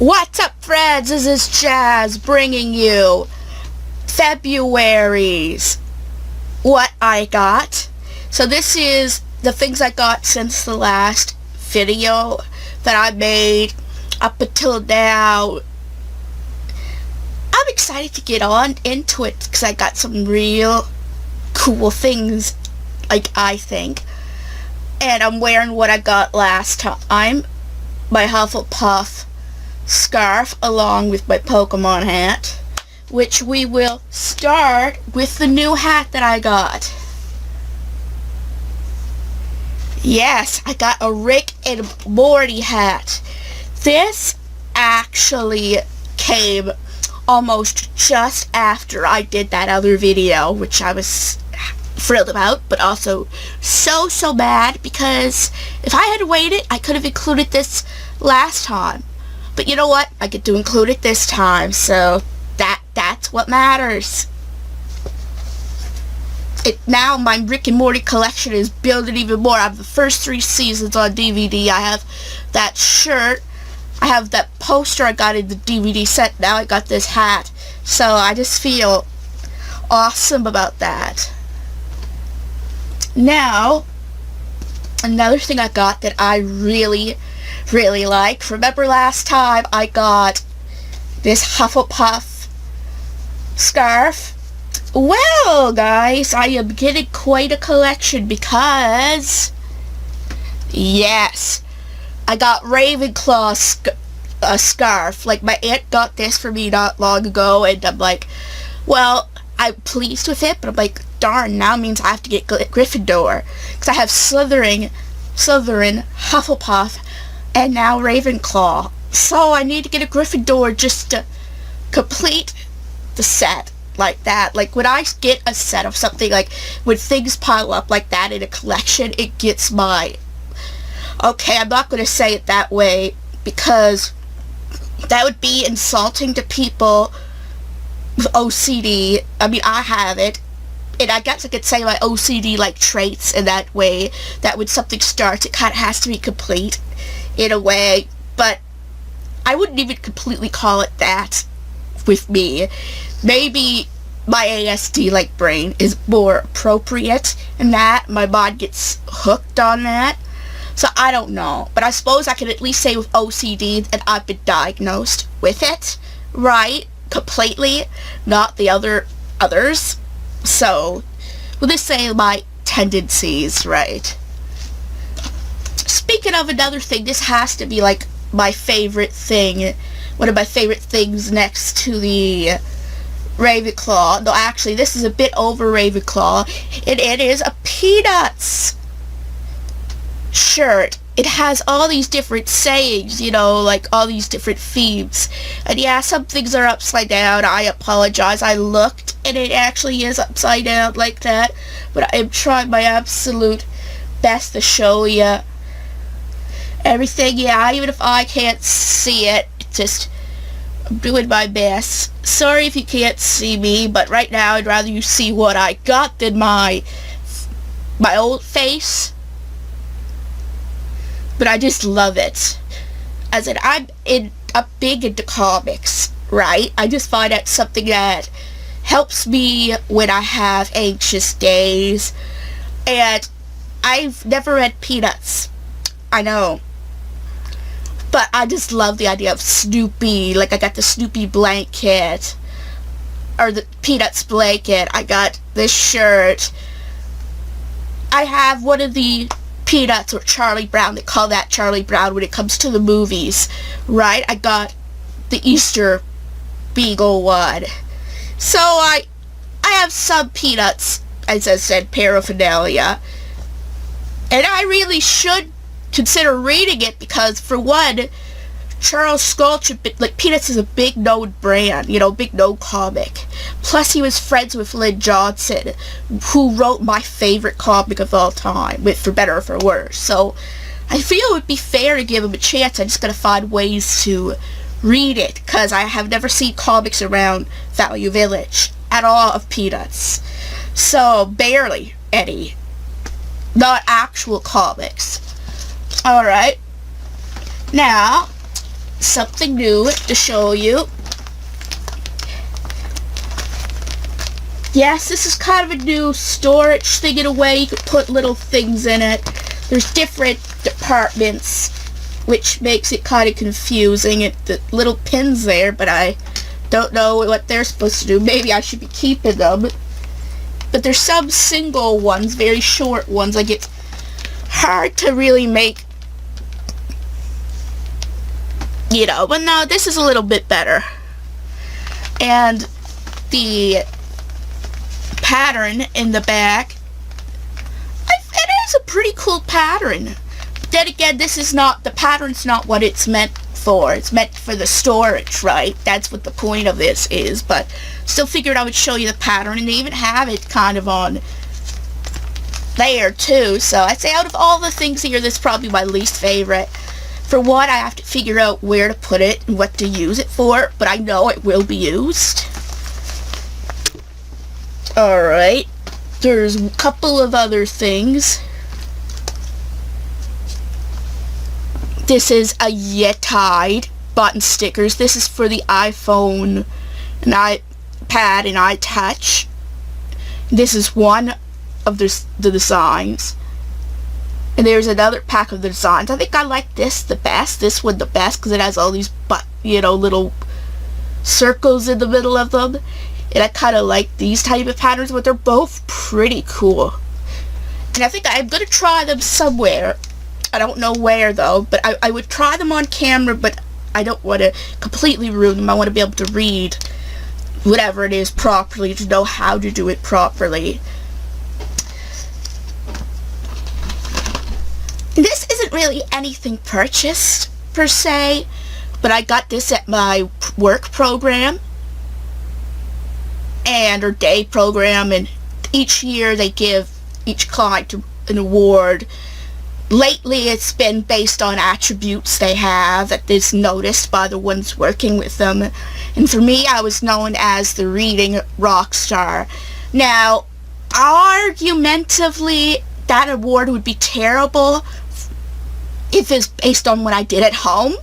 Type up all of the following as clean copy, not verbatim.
What's up, friends? This is Jazz bringing you February's what I got. So this is the things I got since the last video that I made up until now. I'm excited to get on into it because I got some real cool things, I think. And I'm wearing what I got last time, my Hufflepuff scarf along with my Pokemon hat, which we will start with the new hat that I got. Yes, I got a Rick and Morty hat. This actually came almost just after I did that other video, which I was thrilled about, but also so bad because if I had waited, I could have included this last time. But you know what? I get to include it this time, so that's what matters. Now my Rick and Morty collection is building even more. I have the first 3 seasons on DVD. I have that shirt. I have that poster I got in the DVD set. Now I got this hat. So I just feel awesome about that. Now, another thing I got that I really like. Remember last time I got this Hufflepuff scarf? Well, guys, I am getting quite a collection because, yes, I got Ravenclaw scarf. Like, my aunt got this for me not long ago, and I'm like, well, I'm pleased with it, but I'm like, darn, now means I have to get Gryffindor. Because I have Slytherin, Hufflepuff, and now Ravenclaw. So I need to get a Gryffindor just to complete the set like that. Like, when I get a set of something, like, when things pile up like that in a collection, it gets my... Okay, I'm not going to say it that way, because that would be insulting to people with OCD. I mean, I have it. And I guess I could say my OCD-like traits in that way, that when something starts, it kind of has to be complete in a way, but I wouldn't even completely call it that with me. Maybe my ASD-like brain is more appropriate in that. My mind gets hooked on that. So I don't know. But I suppose I can at least say with OCD that I've been diagnosed with it, right? Completely. Not the others. So, we'll just say my tendencies, right? Speaking of another thing, this has to be like my favorite thing. One of my favorite things next to the Ravenclaw. No, actually, this is a bit over Ravenclaw. And it is a Peanuts shirt. It has all these different sayings, you know, like all these different themes. And yeah, some things are upside down. I apologize. I looked, and it actually is upside down like that. But I am trying my absolute best to show you everything. Yeah, even if I can't see it, just I'm doing my best. Sorry if you can't see me, but right now I'd rather you see what I got than my old face. But I just love it. As in, I'm big into comics, right? I just find that something that helps me when I have anxious days. And I've never read Peanuts. I know. But I just love the idea of Snoopy. Like, I got the Snoopy blanket. Or the Peanuts blanket. I got this shirt. I have one of the Peanuts or Charlie Brown. They call that Charlie Brown when it comes to the movies, right? I got the Easter Beagle one. So I have some Peanuts, as I said, paraphernalia. And I really should consider reading it because, for one, Charles Schulz, like, Peanuts is a big known brand, you know, big known comic. Plus, he was friends with Lynn Johnson, who wrote my favorite comic of all time, for better or for worse. So, I feel it would be fair to give him a chance. I just gotta find ways to read it, because I have never seen comics around Value Village at all of Peanuts. So, barely any. Not actual comics. Alright. Now, something new to show you. Yes, this is kind of a new storage thing in a way. You could put little things in it. There's different departments, which makes it kind of confusing. The little pins there, but I don't know what they're supposed to do. Maybe I should be keeping them. But there's some single ones, very short ones. Like, it's hard to really make, you know. But no, this is a little bit better. And the pattern in the back, it is a pretty cool pattern. But then again, the pattern's not what it's meant for. It's meant for the storage, right? That's what the point of this is. But still figured I would show you the pattern, and they even have it kind of on there too. So I'd say out of all the things here, this is probably my least favorite. For one, I have to figure out where to put it and what to use it for, but I know it will be used. Alright, there's a couple of other things. This is a Yetide button stickers. This is for the iPhone and iPad and iTouch. This is one of the designs. And there's another pack of the designs. I think I like this the best. This one the best because it has all these little circles in the middle of them. And I kind of like these type of patterns, but they're both pretty cool. And I think I'm going to try them somewhere. I don't know where though, but I would try them on camera, but I don't want to completely ruin them. I want to be able to read whatever it is properly, to know how to do it properly. This isn't really anything purchased per se, but I got this at my work program or day program, and each year they give each client an award. Lately it's been based on attributes they have that is noticed by the ones working with them, and for me I was known as the reading rock star. Now argumentatively that award would be terrible if it's based on what I did at home,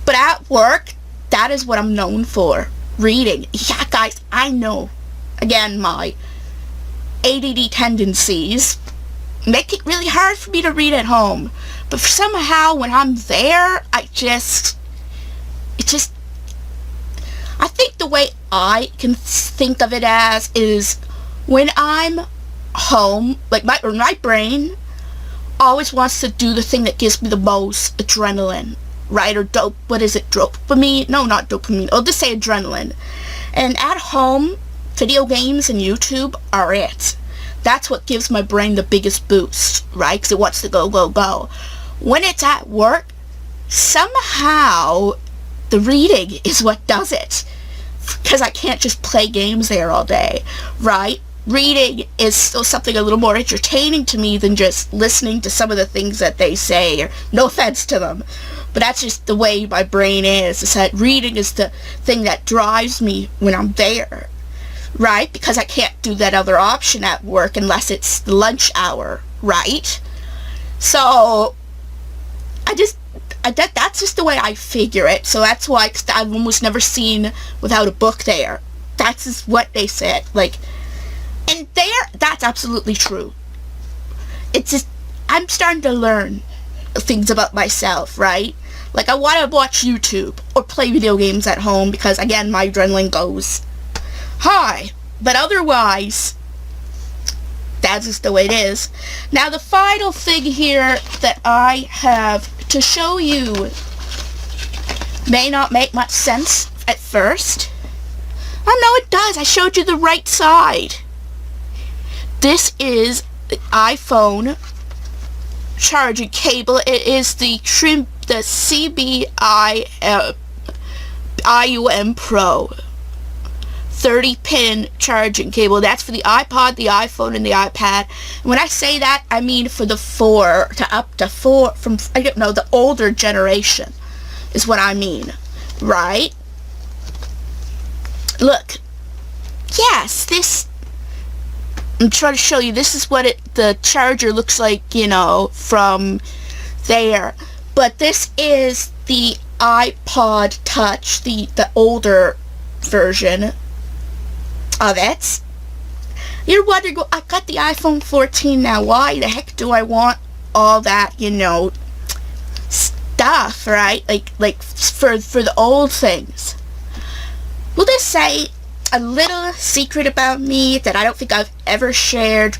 but at work that is what I'm known for. Reading. Yeah, guys, I know. Again, my ADD tendencies make it really hard for me to read at home. But somehow, when I'm there, I think the way I can think of it as is when I'm home, like my brain always wants to do the thing that gives me the most adrenaline. Right, or dopamine? No, not dopamine. I'll just say adrenaline. And at home, video games and YouTube are it. That's what gives my brain the biggest boost, right? Because it wants to go, go, go. When it's at work, somehow the reading is what does it. Because I can't just play games there all day, right? Reading is still something a little more entertaining to me than just listening to some of the things that they say. Or, no offense to them. But that's just the way my brain is. It's that reading is the thing that drives me when I'm there, right? Because I can't do that other option at work unless it's the lunch hour, right? So, that's just the way I figure it. So that's why I've almost never seen without a book there. That's just what they said. And that's absolutely true. It's just, I'm starting to learn things about myself, right? Like, I want to watch YouTube or play video games at home because, again, my adrenaline goes high. But otherwise, that's just the way it is. Now, the final thing here that I have to show you may not make much sense at first. Oh, no, it does. I showed you the right side. This is the iPhone charging cable. It is the CBI IUM Pro 30-pin charging cable. That's for the iPod, the iPhone, and the iPad. And when I say that, I mean for the 4 to up to 4 from, I don't know, the older generation is what I mean, right? Look, yes, this, I'm trying to show you, this is what the charger looks like, you know, from there. But this is the iPod Touch, the older version of it. You're wondering, well, I got the iPhone 14 now. Why the heck do I want all that, stuff, right? Like for the old things. We'll just say a little secret about me that I don't think I've ever shared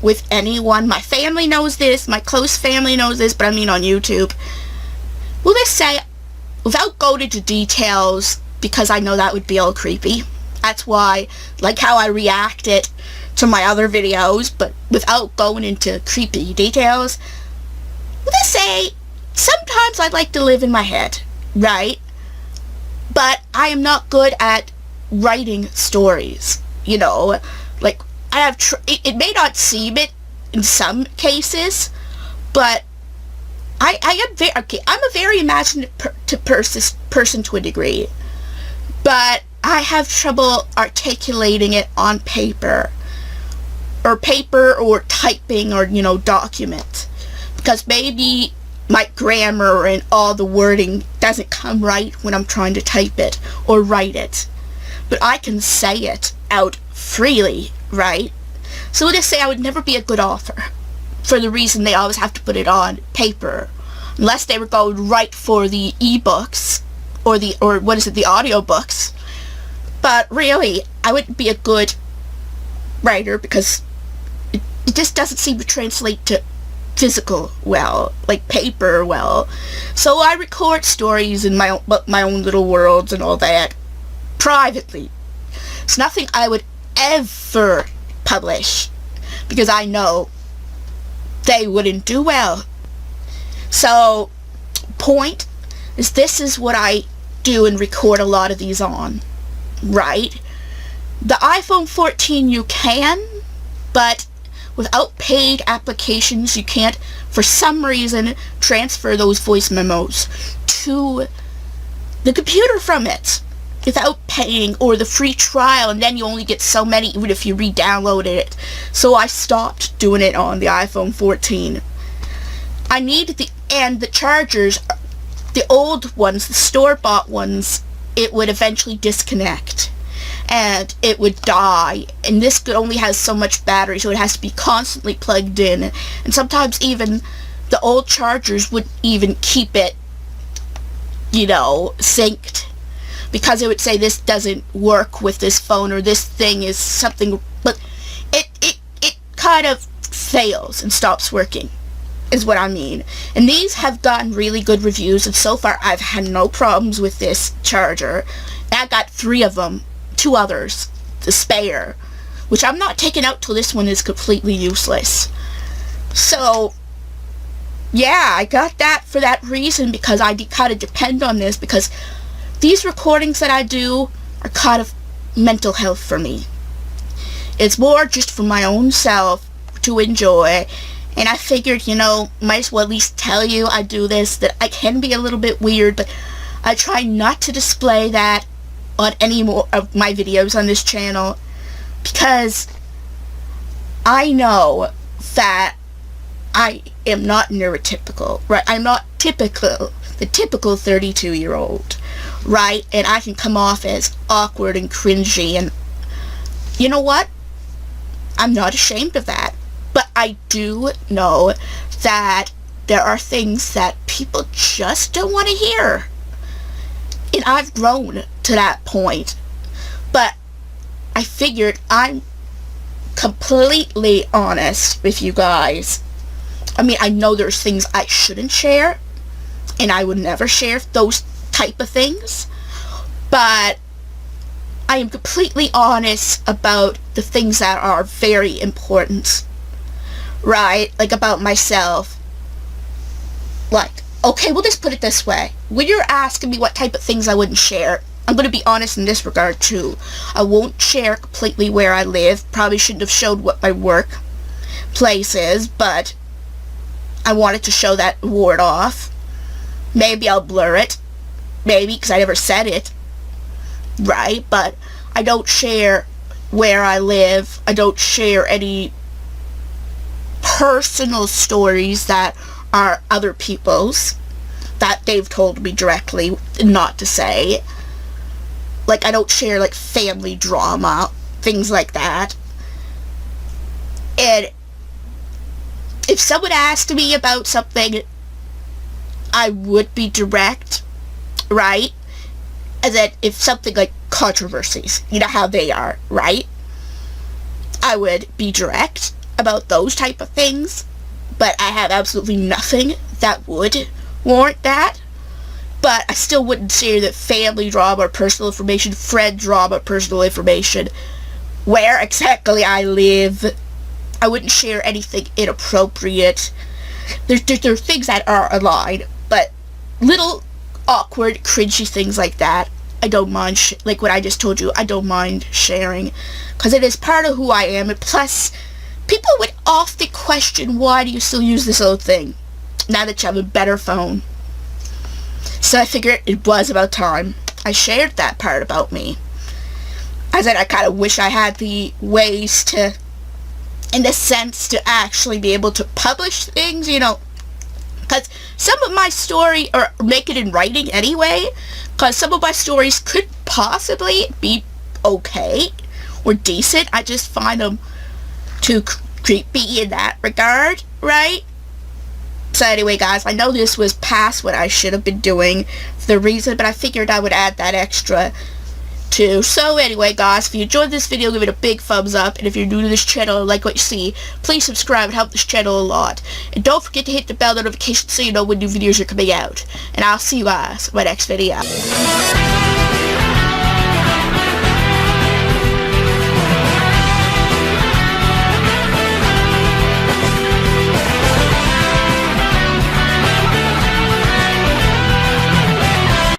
with anyone. My family knows this, my close family knows this, but I mean on YouTube. We'll just say, without going into details, because I know that would be all creepy. That's why, like how I reacted to my other videos, but without going into creepy details, we'll just say, sometimes I like to live in my head, right? But I am not good at writing stories, like I have it may not seem it in some cases, but I'm a very imaginative person to a degree, but I have trouble articulating it on paper or typing or document, because maybe my grammar and all the wording doesn't come right when I'm trying to type it or write it. But I can say it out freely, right? So we'll just say I would never be a good author, for the reason they always have to put it on paper, unless they were going right for the ebooks or the audiobooks. But really, I wouldn't be a good writer because it just doesn't seem to translate to physical well, like paper well. So I record stories in my own little worlds and all that privately. It's nothing I would ever publish, because I know they wouldn't do well. So point is, this is what I do and record a lot of these on, right? The iPhone 14 you can, but without paid applications you can't, for some reason, transfer those voice memos to the computer from it without paying, or the free trial, and then you only get so many even if you re-downloaded it. So I stopped doing it on the iPhone 14. I need the chargers, the old ones, the store-bought ones, it would eventually disconnect and it would die, and this only has so much battery, so it has to be constantly plugged in, and sometimes even the old chargers wouldn't even keep it synced, because it would say this doesn't work with this phone, or this thing is something, but it kind of fails and stops working, is what I mean. And these have gotten really good reviews, and so far I've had no problems with this charger. And I got 3 of them, 2 others to spare, which I'm not taking out till this one is completely useless. So yeah, I got that for that reason, because I kind of depend on this, because these recordings that I do are kind of mental health for me. It's more just for my own self to enjoy, and I figured, might as well at least tell you I do this, that I can be a little bit weird, but I try not to display that on any more of my videos on this channel, because I know that I am not neurotypical, right? I'm not the typical 32-year-old, right? And I can come off as awkward and cringy, and you know what? I'm not ashamed of that. But I do know that there are things that people just don't want to hear. And I've grown to that point. But I figured I'm completely honest with you guys. I mean, I know there's things I shouldn't share, and I would never share those type of things, but I am completely honest about the things that are very important, right? Like about myself. Like, okay, we'll just put it this way. When you're asking me what type of things I wouldn't share, I'm going to be honest in this regard too. I won't share completely where I live. Probably shouldn't have showed what my work place is, but I wanted to show that ward off. Maybe I'll blur it. Maybe, because I never said it. Right? But I don't share where I live. I don't share any personal stories that are other people's. that they've told me directly not to say. Like, I don't share, like, family drama, things like that. And if someone asked me about something, I would be direct, right? And then if something like controversies, you know how they are, right? I would be direct about those type of things, but I have absolutely nothing that would warrant that. But I still wouldn't share that family drama or personal information, friend drama, personal information, where exactly I live. I wouldn't share anything inappropriate. There are things that are aligned, but little awkward, cringy things like that, I don't mind, like what I just told you, I don't mind sharing, because it is part of who I am. And plus, people would often question, why do you still use this old thing, now that you have a better phone? So I figured it was about time I shared that part about me. I said I kind of wish I had the ways to, in a sense, to actually be able to publish things, you know, because some of my story, or make it in writing anyway, because some of my stories could possibly be okay or decent. I just find them too creepy in that regard, right? So anyway, guys, I know this was past what I should have been doing for the reason, but I figured I would add that extra too. So anyway, guys, if you enjoyed this video, give it a big thumbs up, and if you're new to this channel and like what you see, please subscribe and help this channel a lot. And don't forget to hit the bell notification so you know when new videos are coming out. And I'll see you guys in my next video.